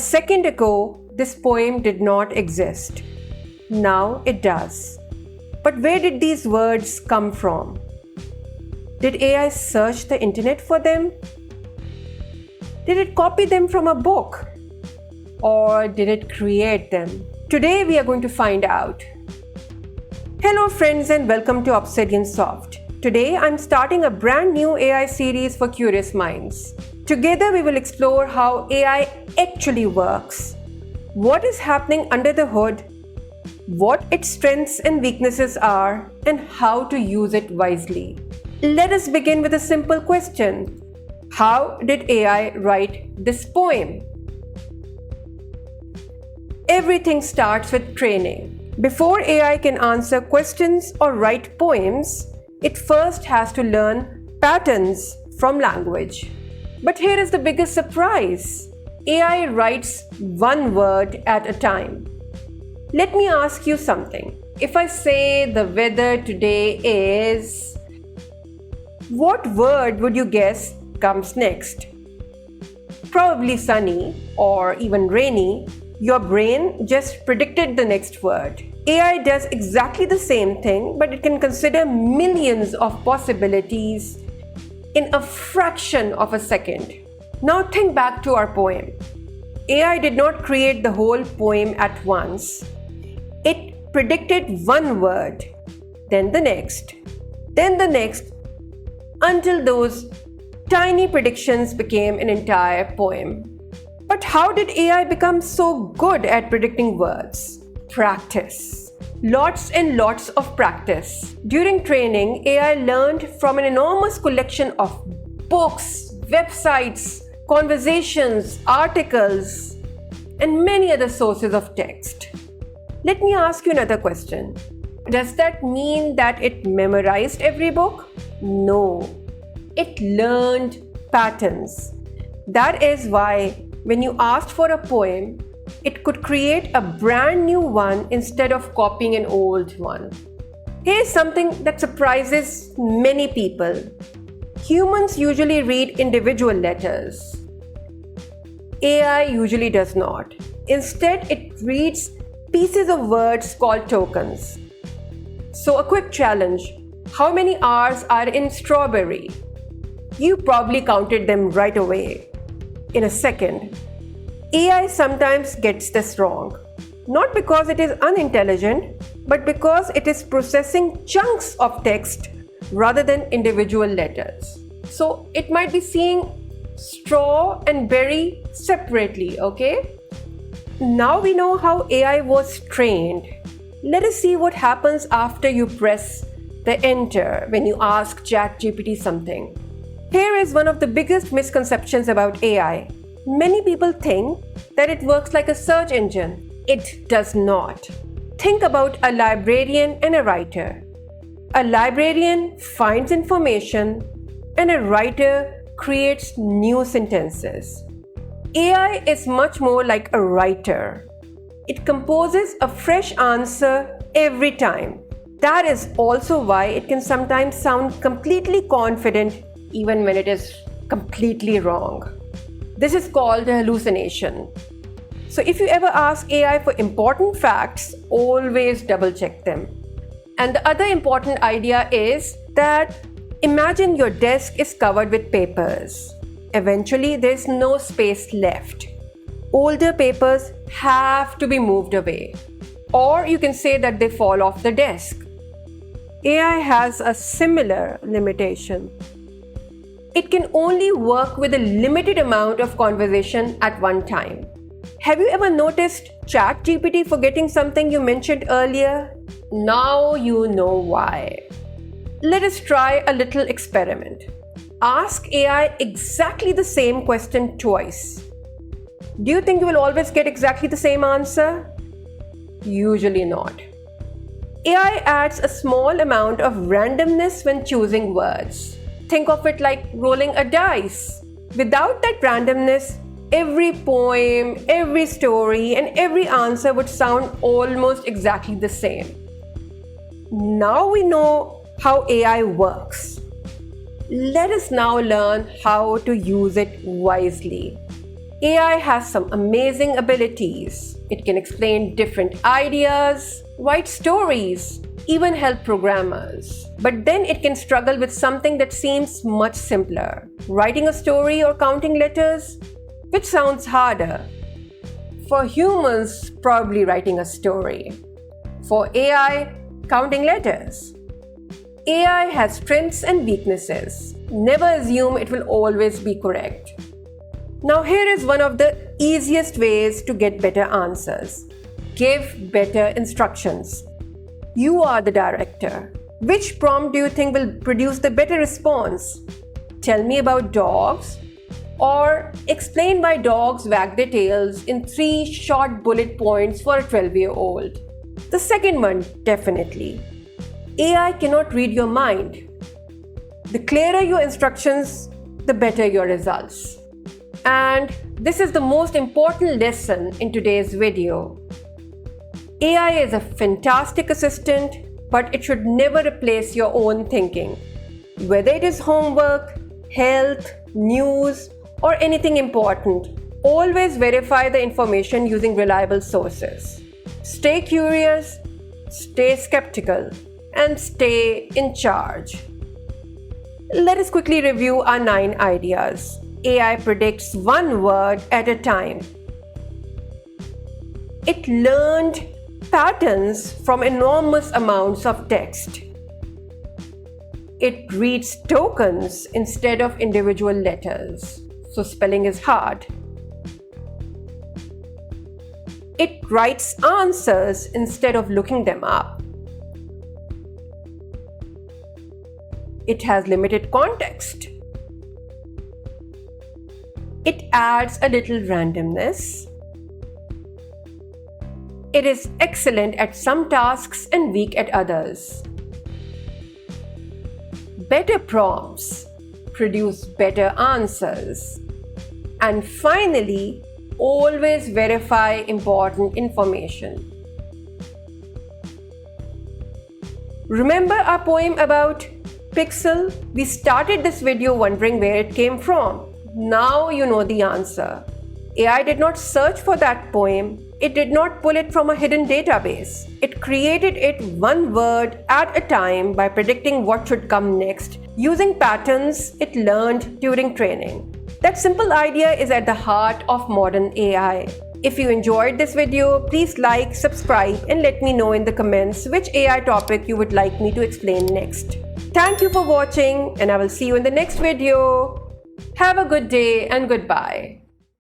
second ago, this poem did not exist. Now it does. But where did these words come from? Did AI search the internet for them? Did it copy them from a book? Or did it create them? Today we are going to find out. Hello friends and welcome to Obsidian Soft. Today I'm starting a brand new AI series for curious minds. Together we will explore how AI actually works, what is happening under the hood, what its strengths and weaknesses are, and how to use it wisely. Let us begin with a simple question. How did AI write this poem? Everything starts with training. Before AI can answer questions or write poems, it first has to learn patterns from language. But here is the biggest surprise. AI writes one word at a time. Let me ask you something. If I say the weather today is, what word would you guess comes next? Probably sunny or even rainy. Your brain just predicted the next word. AI does exactly the same thing, but it can consider millions of possibilities in a fraction of a second. Now think back to our poem. AI did not create the whole poem at once. It predicted one word, then the next, until those tiny predictions became an entire poem. But how did AI become so good at predicting words? Practice. Lots and lots of practice. During training, AI learned from an enormous collection of books, websites, conversations, articles, and many other sources of text. Let me ask you another question. Does that mean that it memorized every book? No. It learned patterns. That is why when you asked for a poem, it could create a brand new one instead of copying an old one. Here's something that surprises many people. Humans usually read individual letters. AI usually does not. Instead, it reads pieces of words called tokens. So a quick challenge. How many R's are in strawberry? You probably counted them right away. In a second. AI sometimes gets this wrong. Not because it is unintelligent, but because it is processing chunks of text rather than individual letters. So it might be seeing straw and berry separately, okay? Now we know how AI was trained. Let us see what happens after you press the enter when you ask ChatGPT something. Here is one of the biggest misconceptions about AI. Many people think that it works like a search engine. It does not. Think about a librarian and a writer. A librarian finds information and a writer creates new sentences. AI is much more like a writer. It composes a fresh answer every time. That is also why it can sometimes sound completely confident even when it is completely wrong. This is called a hallucination. So if you ever ask AI for important facts, always double check them. And the other important idea is that imagine your desk is covered with papers. Eventually, there's no space left. Older papers have to be moved away. Or you can say that they fall off the desk. AI has a similar limitation. It can only work with a limited amount of conversation at one time. Have you ever noticed ChatGPT forgetting something you mentioned earlier? Now you know why. Let us try a little experiment. Ask AI exactly the same question twice. Do you think you will always get exactly the same answer? Usually not. AI adds a small amount of randomness when choosing words. Think of it like rolling a dice. Without that randomness, every poem, every story, and every answer would sound almost exactly the same. Now we know how AI works. Let us now learn how to use it wisely. AI has some amazing abilities. It can explain different ideas, write stories, even help programmers. But then it can struggle with something that seems much simpler. Writing a story or counting letters, which sounds harder. For humans, probably writing a story. For AI, counting letters. AI has strengths and weaknesses. Never assume it will always be correct. Now here is one of the easiest ways to get better answers. Give better instructions. You are the director. Which prompt do you think will produce the better response? Tell me about dogs, or explain why dogs wag their tails in 3 short bullet points for a 12-year-old. The second one, definitely. AI cannot read your mind. The clearer your instructions, the better your results. And this is the most important lesson in today's video. AI is a fantastic assistant, but it should never replace your own thinking. Whether it is homework, health, news, or anything important, always verify the information using reliable sources. Stay curious, stay skeptical, and stay in charge. Let us quickly review our 9 ideas. AI predicts 1 word at a time. It learned patterns from enormous amounts of text. It reads tokens instead of individual letters, so spelling is hard. It writes answers instead of looking them up. It has limited context. It adds a little randomness. It is excellent at some tasks and weak at others. Better prompts produce better answers. And finally, always verify important information. Remember our poem about Pixel? We started this video wondering where it came from. Now you know the answer. AI did not search for that poem. It did not pull it from a hidden database. It created it 1 word at a time by predicting what should come next, using patterns it learned during training. That simple idea is at the heart of modern AI. If you enjoyed this video, please like, subscribe, and let me know in the comments which AI topic you would like me to explain next. Thank you for watching, and I will see you in the next video. Have a good day and goodbye.